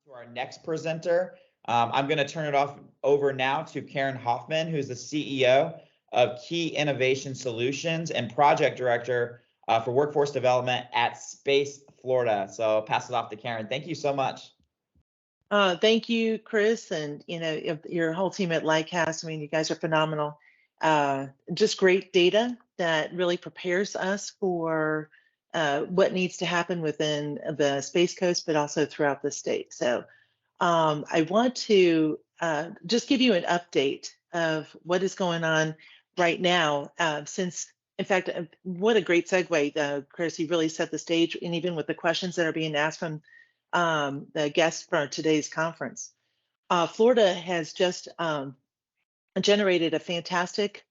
To our next presenter. I'm going to turn it over now to Karin Hoffman, who's the CEO of Key Innovation Solutions and Project Director for Workforce Development at Space Florida. So I'll pass it off to Karin. Thank you so much. Thank you, Chris, and your whole team at Lightcast. I mean, you guys are phenomenal. Just great data that really prepares us for what needs to happen within the Space Coast, but also throughout the state. So I want to just give you an update of what is going on right now. In fact, what a great segue, Chris. You really set the stage, and even with the questions that are being asked from the guests for today's conference. Florida has just generated a fantastic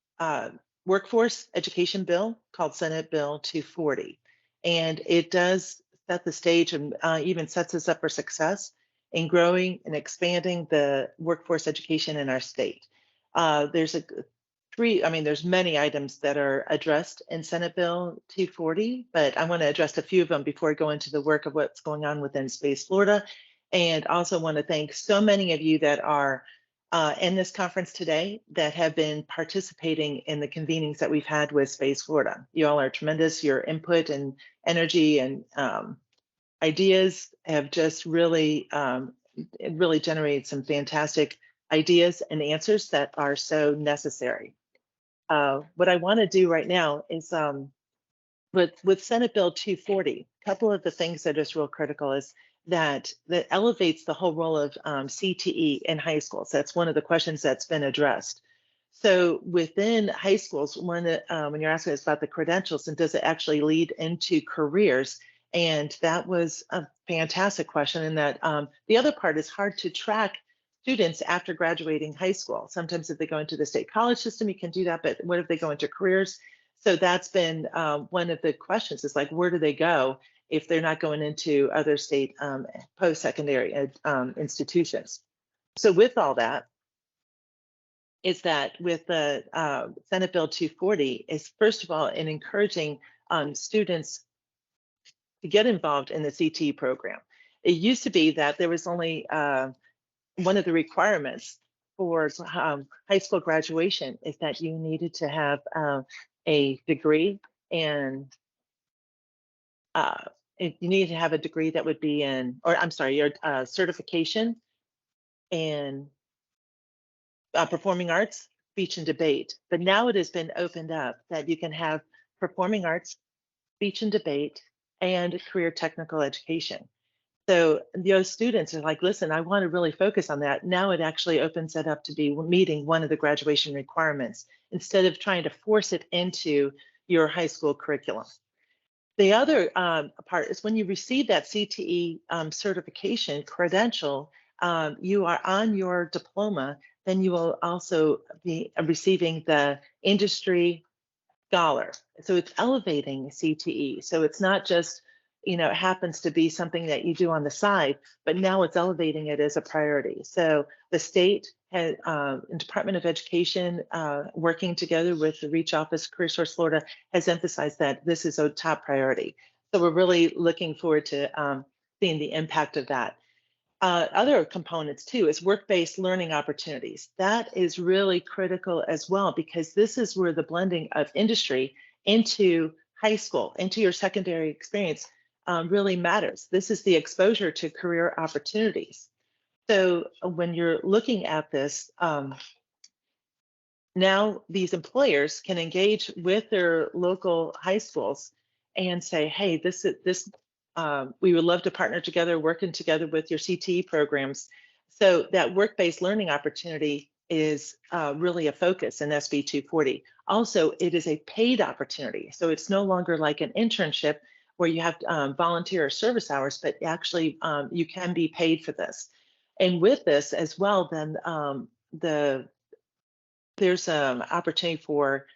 workforce education bill called Senate Bill 240. And it does set the stage and even sets us up for success in growing and expanding the workforce education in our state. There's many items that are addressed in Senate Bill 240, but I want to address a few of them before I go into the work of what's going on within Space Florida. And also want to thank so many of you that are in this conference today that have been participating in the convenings that we've had with Space Florida. You all are tremendous. Your input and energy and ideas have just really generated some fantastic ideas and answers that are so necessary. What I want to do right now is with Senate Bill 240, a couple of the things that is real critical is that elevates the whole role of CTE in high schools. That's one of the questions that's been addressed. So within high schools, when you're asking us about the credentials and does it actually lead into careers, and that was a fantastic question. And that the other part is hard to track students after graduating high school. Sometimes if they go into the state college system, you can do that, but what if they go into careers? So that's been one of the questions is like, where do they go if they're not going into other state post-secondary institutions? So with all that, is that with the Senate Bill 240 is first of all, in encouraging students to get involved in the CTE program. It used to be that there was only one of the requirements for high school graduation is that you needed to have a degree and you needed to have a degree that would be in, or I'm sorry, your certification in performing arts, speech and debate. But now it has been opened up that you can have performing arts, speech and debate, and career technical education. So those students are like, listen, I want to really focus on that. Now it actually opens it up to be meeting one of the graduation requirements instead of trying to force it into your high school curriculum. The other part is when you receive that CTE certification credential, you are on your diploma, then you will also be receiving the industry scholar. So it's elevating CTE. So it's not just, it happens to be something that you do on the side, but now it's elevating it as a priority. So the state has, Department of Education, working together with the Reach Office, Career Source Florida, has emphasized that this is a top priority. So we're really looking forward to seeing the impact of that. Other components too is work-based learning opportunities. That is really critical as well, because this is where the blending of industry into high school, into your secondary experience really matters. This is the exposure to career opportunities. So when you're looking at this, now these employers can engage with their local high schools and say, hey, we would love to partner together, working together with your CTE programs. So that work-based learning opportunity is really a focus in SB 240. Also, it is a paid opportunity. So it's no longer like an internship where you have volunteer or service hours, but actually you can be paid for this. And with this as well, then there's an opportunity for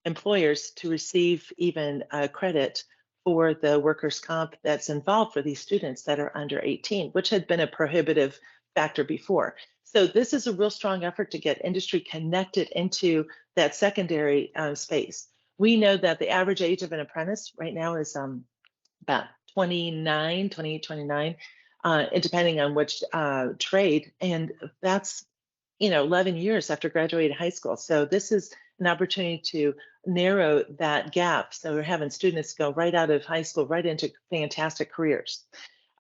employers to receive even credit for the workers' comp that's involved for these students that are under 18, which had been a prohibitive factor before. So this is a real strong effort to get industry connected into that secondary space. We know that the average age of an apprentice right now is about 28, 29. and depending on which trade. And that's 11 years after graduating high school. So this is an opportunity to narrow that gap. So we're having students go right out of high school right into fantastic careers.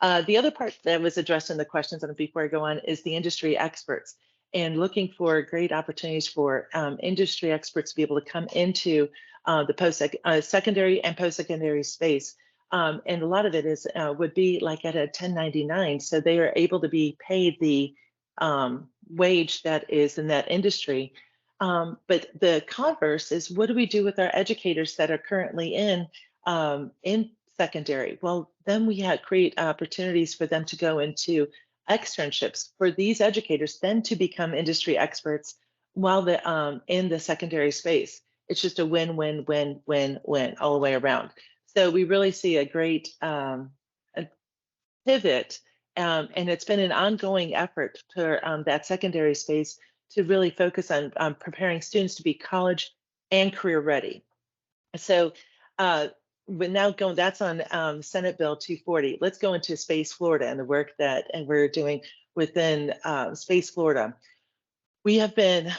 The other part that was addressed in the questions, and before I go on, is the industry experts and looking for great opportunities for industry experts to be able to come into the secondary and post-secondary space. And a lot of it is would be like at a 1099, so they are able to be paid the wage that is in that industry. But the converse is, what do we do with our educators that are currently in secondary? Well, then we create opportunities for them to go into externships for these educators, then to become industry experts while in the secondary space. It's just a win, win, win, win, win all the way around. So we really see a great a pivot, and it's been an ongoing effort for that secondary space to really focus on preparing students to be college and career ready. So, but now that's on Senate Bill 240. Let's go into Space Florida and the work that we're doing within Space Florida. We have been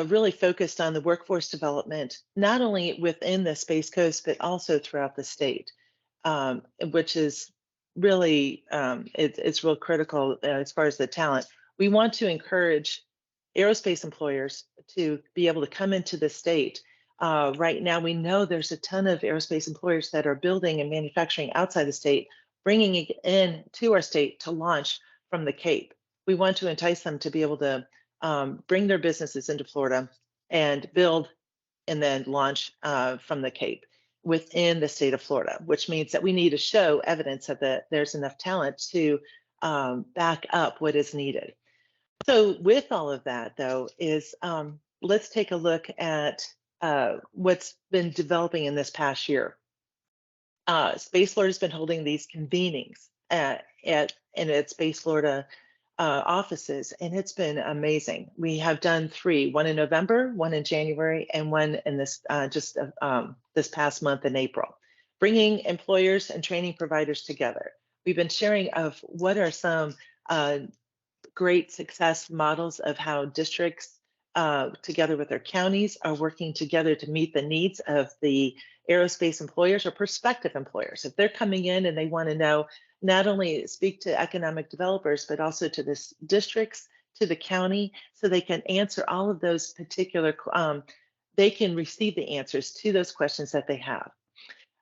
really focused on the workforce development, not only within the Space Coast, but also throughout the state, which is really, it's real critical as far as the talent. We want to encourage aerospace employers to be able to come into the state. Right now, we know there's a ton of aerospace employers that are building and manufacturing outside the state, bringing it in to our state to launch from the Cape. We want to entice them to be able to bring their businesses into Florida and build and then launch from the Cape within the state of Florida, which means that we need to show evidence that there's enough talent to back up what is needed. So with all of that, though, is let's take a look at what's been developing in this past year. Space Florida has been holding these convenings in its Space Florida offices, and it's been amazing. We have done 3, one in November, one in January, and one in this this past month in April, bringing employers and training providers together. We've been sharing of what are some great success models of how districts together with their counties are working together to meet the needs of the aerospace employers or prospective employers. If they're coming in and they want to know, not only speak to economic developers, but also to the districts, to the county, so they can answer all of those particular, they can receive the answers to those questions that they have.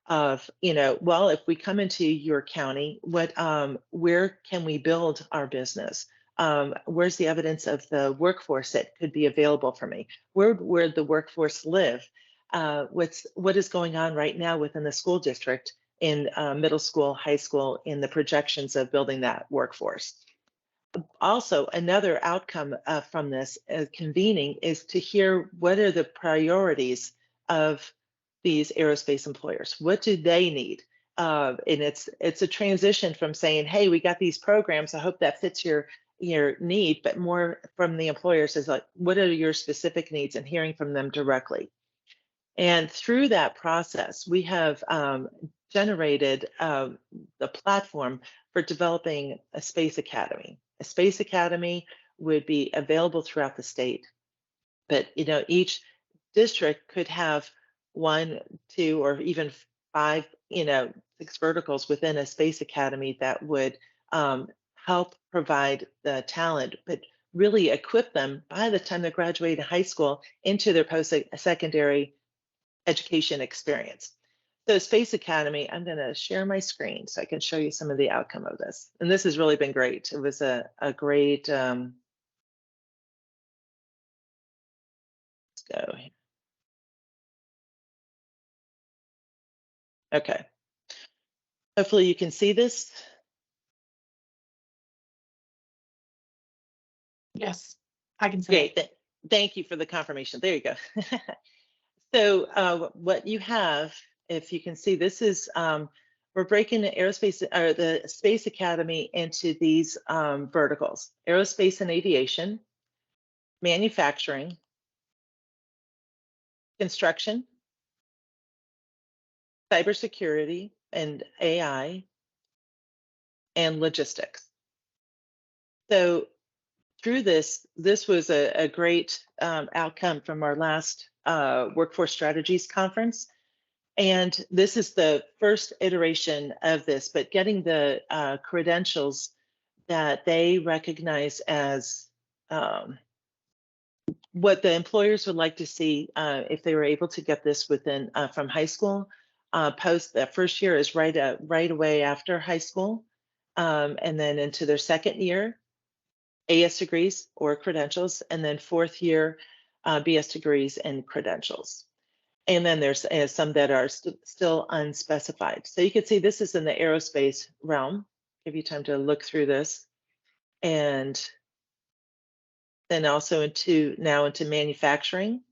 Of, well, if we come into your county, where can we build our business? Where's the evidence of the workforce that could be available for me? Where the workforce live? What is going on right now within the school district in middle school, high school, in the projections of building that workforce? Also, another outcome from this convening is to hear what are the priorities of these aerospace employers. What do they need? And it's a transition from saying, hey, we got these programs, I hope that fits your need, but more from the employers is like, what are your specific needs, and hearing from them directly. And through that process, we have generated the platform for developing a space academy. A space academy would be available throughout the state, but each district could have 1, 2, or even 5, 6 verticals within a space academy that would help provide the talent, but really equip them by the time they graduate high school into their post-secondary education experience. So Space Academy, I'm going to share my screen so I can show you some of the outcome of this. And this has really been great. It was a great, let's go here. Okay. Hopefully you can see this. Yes, I can see it. Great. Thank you for the confirmation. There you go. So what you have, if you can see, this is we're breaking the aerospace or the Space Academy into these verticals: aerospace and aviation, manufacturing, construction, cybersecurity and AI, and logistics. So through this was a great outcome from our last Workforce Strategies Conference. And this is the first iteration of this, but getting the credentials that they recognize as what the employers would like to see if they were able to get this within from high school. Post that first year is right away after high school, and then into their second year, AS degrees or credentials, and then fourth year BS degrees and credentials. And then there's some that are still unspecified. So you can see this is in the aerospace realm. Give you time to look through this. And then also into manufacturing.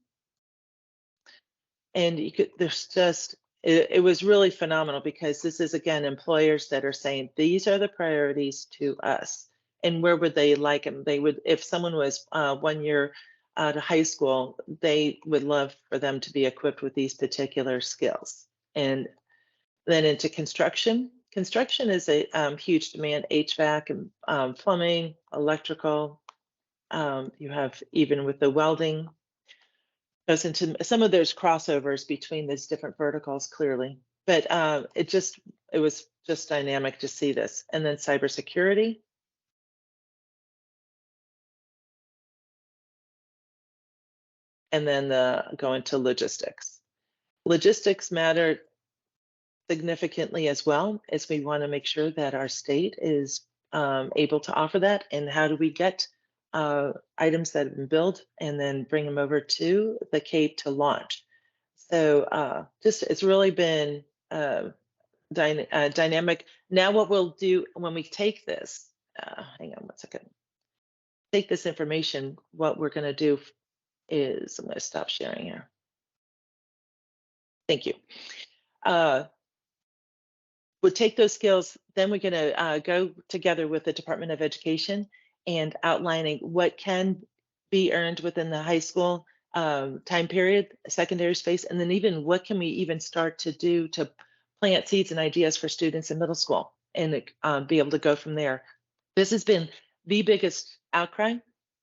And you could, there's just, it was really phenomenal because this is, again, employers that are saying, these are the priorities to us. And where would they like them? They would, if someone was 1 year out of high school, they would love for them to be equipped with these particular skills. And then into construction. Construction is a huge demand, HVAC and plumbing, electrical. You have even with the welding, goes into some of those crossovers between these different verticals clearly. But it was just dynamic to see this. And then cybersecurity. And then go into logistics. Logistics matter significantly as well, as we want to make sure that our state is able to offer that. And how do we get items that have been built and then bring them over to the Cape to launch? So it's really been dynamic. Now what we'll do when we take this, hang on one second, take this information, what we're going to do is, I'm going to stop sharing here. Thank you. We'll take those skills, then we're going to go together with the Department of Education and outlining what can be earned within the high school time period, secondary space, and then even what can we even start to do to plant seeds and ideas for students in middle school and be able to go from there. This has been the biggest outcry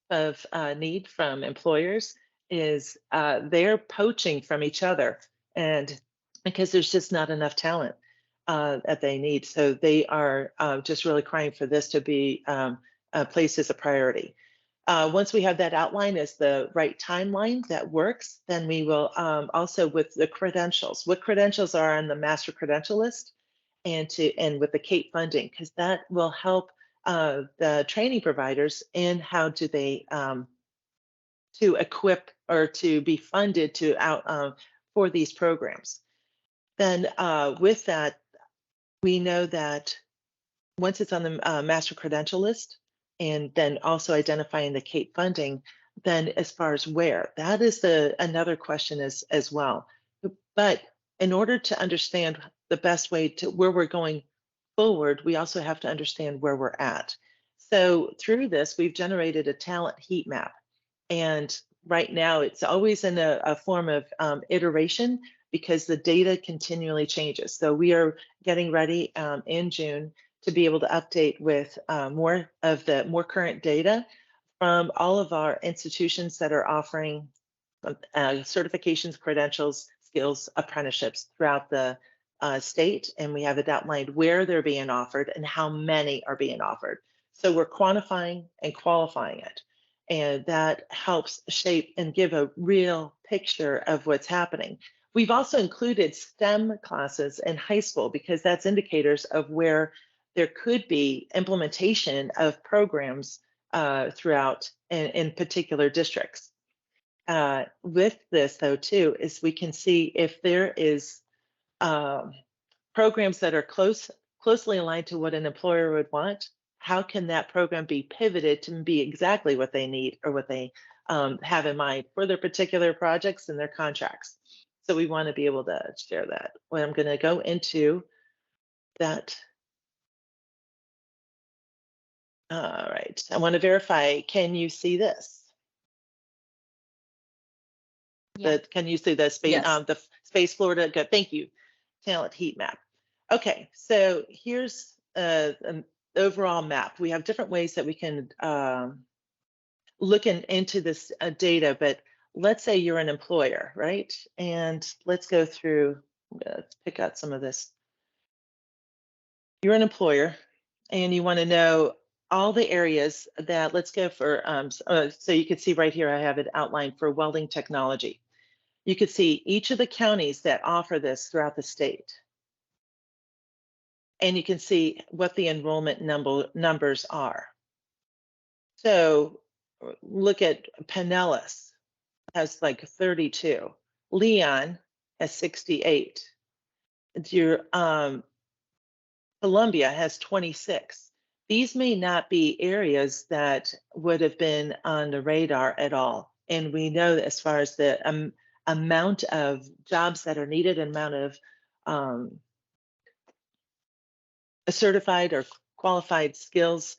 of need from employers is they're poaching from each other, and because there's just not enough talent that they need. So they are just really crying for this to be placed as a priority. Once we have that outline as the right timeline that works, then we will also with the credentials, what credentials are on the master credential list, and with the CAPE funding, because that will help the training providers in how do they to equip or to be funded to out for these programs. Then with that, we know that once it's on the master credential list, and then also identifying the CAPE funding, then as far as where, that is another question as well. But in order to understand the best way to where we're going forward, we also have to understand where we're at. So through this, we've generated a talent heat map. And right now it's always in a form of iteration because the data continually changes. So we are getting ready in June to be able to update with more current data from all of our institutions that are offering certifications, credentials, skills, apprenticeships throughout the state. And we have it outlined where they're being offered and how many are being offered. So we're quantifying and qualifying it. And that helps shape and give a real picture of what's happening. We've also included STEM classes in high school because that's indicators of where there could be implementation of programs throughout in particular districts. With this, though, too, is we can see if there is programs that are closely aligned to what an employer would want. How can that program be pivoted to be exactly what they need or what they have in mind for their particular projects and their contracts? So we want to be able to share that. Well, I'm going to go into that. All right. I want to verify. Can you see this? Yeah. Can you see the space? Yes. The Space Florida. Good. Thank you. Talent heat map. Okay. So here's the overall map. We have different ways that we can look into this data, but let's say you're an employer, right? And let's go through, let's pick out some of this. You're an employer and you want to know all the areas that, let's go for, so you can see right here, I have it outlined for welding technology. You could see each of the counties that offer this throughout the state. And you can see what the enrollment numbers are. So look at Pinellas has like 32. Leon has 68. Your Columbia has 26. These may not be areas that would have been on the radar at all. And we know that as far as the amount of jobs that are needed, amount of certified or qualified skills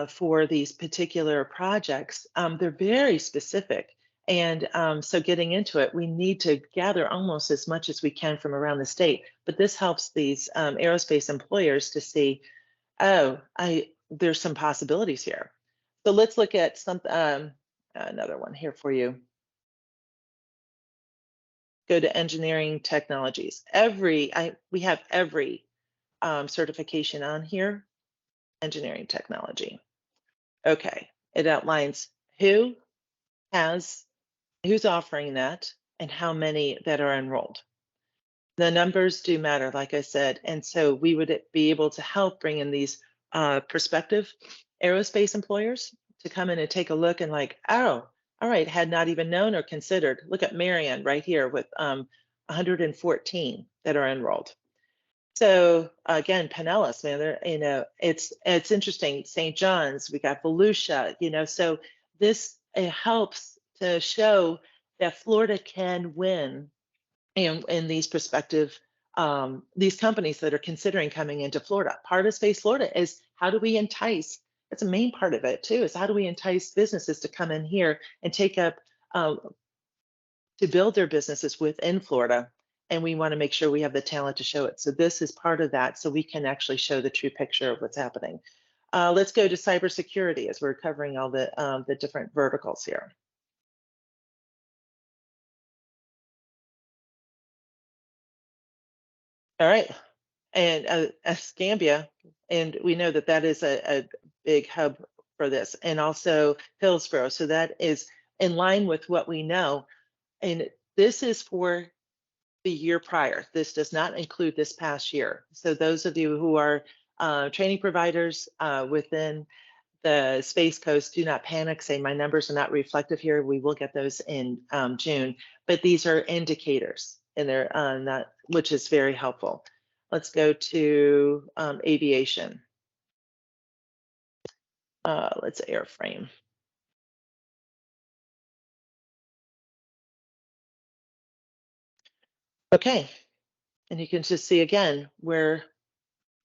for these particular projects, they're very specific. And so getting into it, we need to gather almost as much as we can from around the state. But this helps these aerospace employers to see, oh, there's some possibilities here. So let's look at some another one here for you. Go to engineering technologies. We have every certification on here. Engineering technology. Okay, it outlines who's offering that and how many that are enrolled. The numbers do matter, like I said, and so we would be able to help bring in these prospective aerospace employers to come in and take a look and like, oh, all right, had not even known or considered. Look at Marion right here with 114 that are enrolled. So again, Pinellas, man, it's interesting. St. John's, we got Volusia, so this helps to show that Florida can win in these prospective, these companies that are considering coming into Florida. Part of Space Florida is how do we entice, that's a main part of it too, is how do we entice businesses to come in here and take up, to build their businesses within Florida. And we want to make sure we have the talent to show it. So this is part of that, so we can actually show the true picture of what's happening. Let's go to cybersecurity as we're covering all the different verticals here. All right, and Escambia, and we know that that is a big hub for this, and also Hillsborough. So that is in line with what we know. And this is for the year prior. This does not include this past year. So those of you who are training providers within the Space Coast, do not panic, say my numbers are not reflective here. We will get those in June, but these are indicators and they're not, which is very helpful. Let's go to aviation. Let's airframe. Okay, and you can just see again where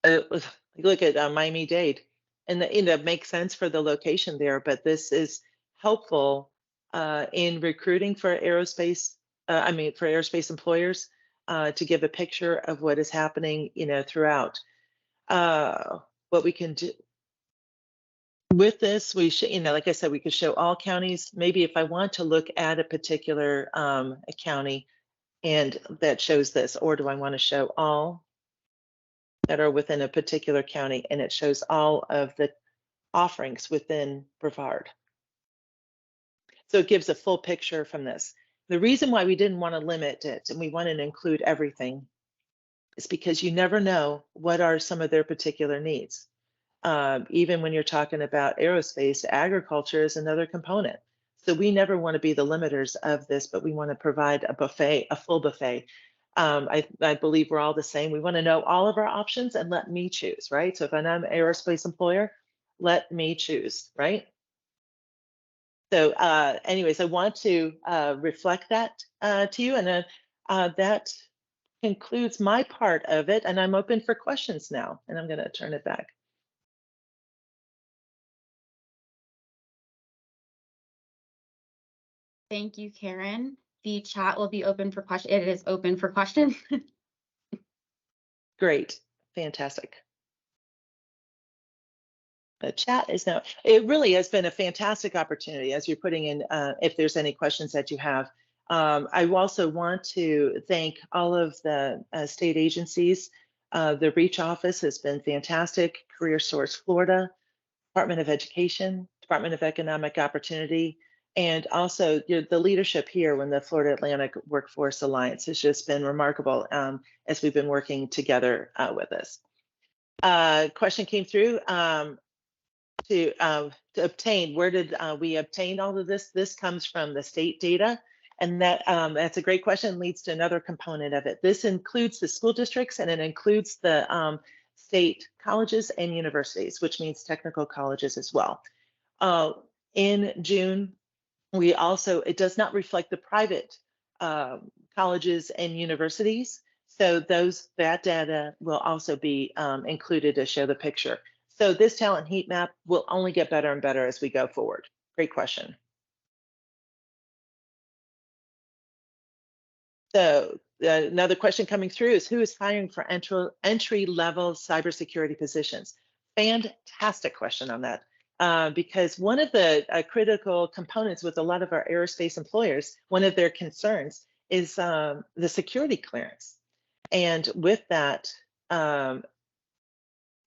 look at Miami-Dade, and that makes sense for the location there. But this is helpful in recruiting for aerospace. For aerospace employers to give a picture of what is happening, throughout. What we can do with this, we should, like I said, we could show all counties. Maybe if I want to look at a particular a county, and that shows this, or do I want to show all that are within a particular county, and it shows all of the offerings within Brevard. So it gives a full picture from this. The reason why we didn't want to limit it and we wanted to include everything is because you never know what are some of their particular needs. Even when you're talking about aerospace, agriculture is another component. So we never want to be the limiters of this, but we want to provide a buffet, a full buffet. I believe we're all the same. We want to know all of our options and let me choose, right? So if I'm an aerospace employer, let me choose, right? So anyways, I want to reflect that to you, and that concludes my part of it, and I'm open for questions now, and I'm going to turn it back. Thank you, Karen. The chat will be open for questions. It is open for questions. Great, fantastic. The chat is now, it really has been a fantastic opportunity as you're putting in, if there's any questions that you have. I also want to thank all of the state agencies. The REACH office has been fantastic, Career Source Florida, Department of Education, Department of Economic Opportunity, and also the leadership here when the Florida Atlantic Workforce Alliance has just been remarkable as we've been working together with this. Question came through to obtain, where did we obtain all of this? This comes from the state data, and that's a great question, leads to another component of it. This includes the school districts, and it includes the state colleges and universities, which means technical colleges as well. In June, we also, it does not reflect the private colleges and universities. So that data will also be included to show the picture. So this talent heat map will only get better and better as we go forward. Great question. So another question coming through is, who is hiring for entry-level cybersecurity positions? Fantastic question on that. Because one of the critical components with a lot of our aerospace employers, one of their concerns is the security clearance. And with that,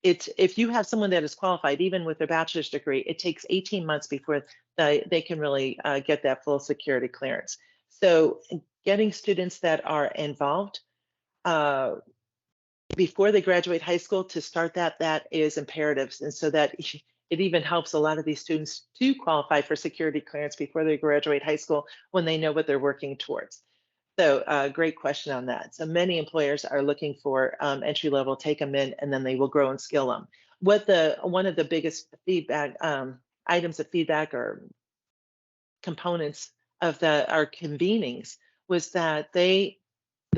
if you have someone that is qualified, even with a bachelor's degree, it takes 18 months before they can really get that full security clearance. So getting students that are involved before they graduate high school to start that is imperative. And so that it even helps a lot of these students to qualify for security clearance before they graduate high school when they know what they're working towards. So great question on that. So many employers are looking for entry level, take them in, and then they will grow and skill them. One of the biggest feedback items of feedback or components of our convenings was that the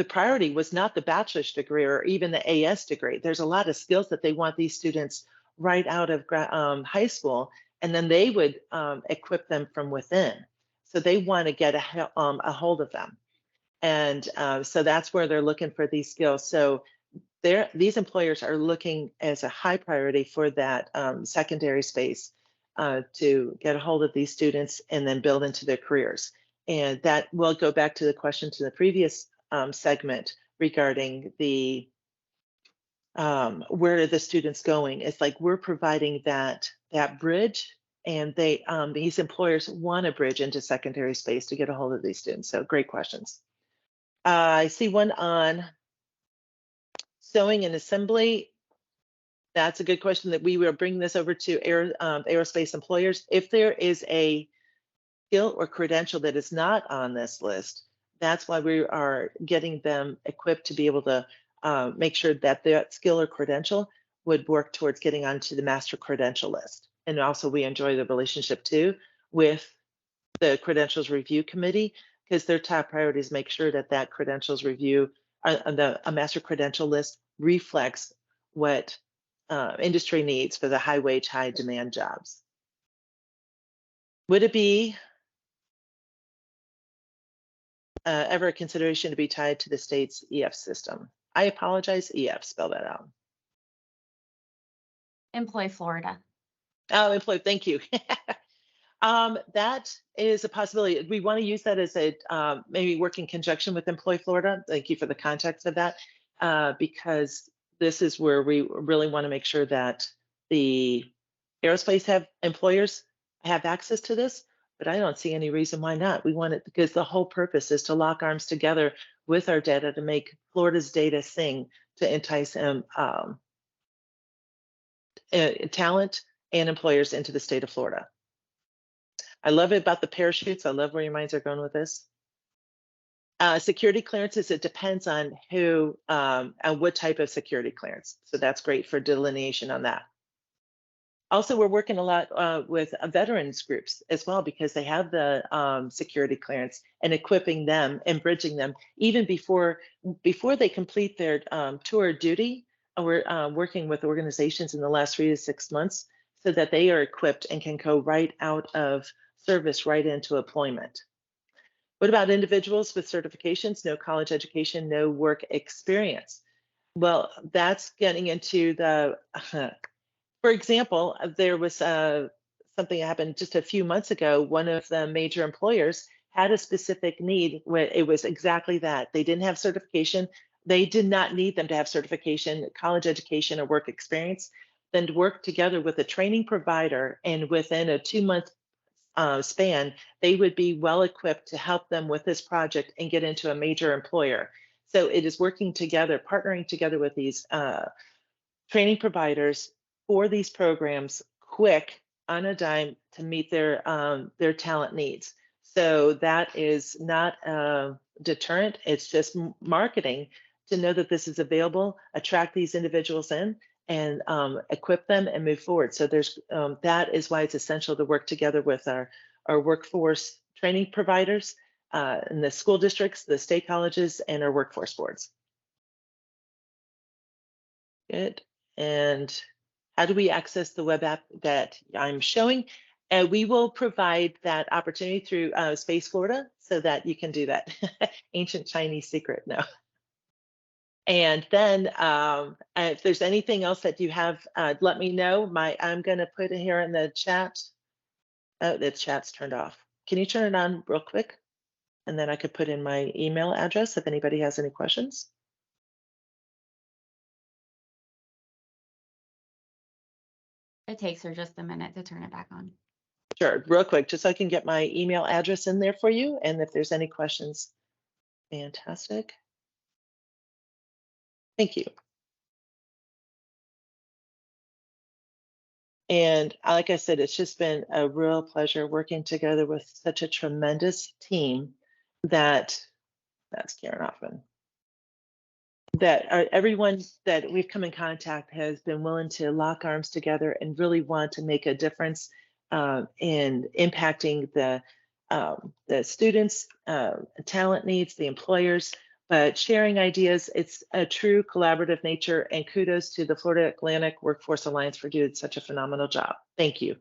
priority was not the bachelor's degree or even the AS degree. There's a lot of skills that they want these students right out of high school, and then they would equip them from within. So they want to get a hold of them. And so that's where they're looking for these skills. So these employers are looking as a high priority for that secondary space to get a hold of these students and then build into their careers. And that will go back to the question to the previous segment regarding the where are the students going? It's like we're providing that bridge, and these employers want a bridge into secondary space to get a hold of these students. So great questions. I see one on sewing and assembly. That's a good question that we will bring this over to aerospace employers. If there is a skill or credential that is not on this list, that's why we are getting them equipped to be able to make sure that that skill or credential would work towards getting onto the master credential list. And also we enjoy the relationship too with the credentials review committee, because their top priority is make sure that that credentials review, a master credential list reflects what industry needs for the high wage, high demand jobs. Would it be ever a consideration to be tied to the state's EF system? I apologize, EF, spell that out. Employ Florida. Oh, employ, thank you. That is a possibility. We want to use that as a maybe work in conjunction with Employ Florida. Thank you for the context of that, because this is where we really want to make sure that the aerospace employers have access to this, but I don't see any reason why not. We want it because the whole purpose is to lock arms together with our data to make Florida's data sing, to entice talent and employers into the state of Florida. I love it about the parachutes. I love where your minds are going with this. Security clearances, it depends on who and what type of security clearance. So that's great for delineation on that. Also, we're working a lot with veterans groups as well, because they have the security clearance, and equipping them and bridging them even before they complete their tour of duty. We're working with organizations in the last 3 to 6 months so that they are equipped and can go right out of service right into employment. What about individuals with certifications, no college education, no work experience? Well, that's getting into the For example, there was something that happened just a few months ago. One of the major employers had a specific need where it was exactly that. They didn't have certification. They did not need them to have certification, college education, or work experience. Then to work together with a training provider, and within a 2-month span, they would be well equipped to help them with this project and get into a major employer. So it is working together, partnering together with these training providers for these programs quick on a dime to meet their talent needs. So that is not a deterrent. It's just marketing to know that this is available, attract these individuals in, and equip them and move forward. So there's that is why it's essential to work together with our workforce training providers in the school districts, the state colleges, and our workforce boards. Good. And how do we access the web app that I'm showing? We will provide that opportunity through Space Florida so that you can do that. Ancient Chinese secret, no. And then if there's anything else that you have, let me know. I'm going to put it here in the chat. Oh, the chat's turned off. Can you turn it on real quick? And then I could put in my email address if anybody has any questions. It takes her just a minute to turn it back on. Sure, real quick, just so I can get my email address in there for you. And if there's any questions, fantastic. Thank you. And like I said, it's just been a real pleasure working together with such a tremendous team that's Karin Hoffman. That everyone that we've come in contact has been willing to lock arms together and really want to make a difference in impacting the students' talent needs, the employers, but sharing ideas. It's a true collaborative nature, and kudos to the Florida Atlantic Workforce Alliance for doing such a phenomenal job. Thank you.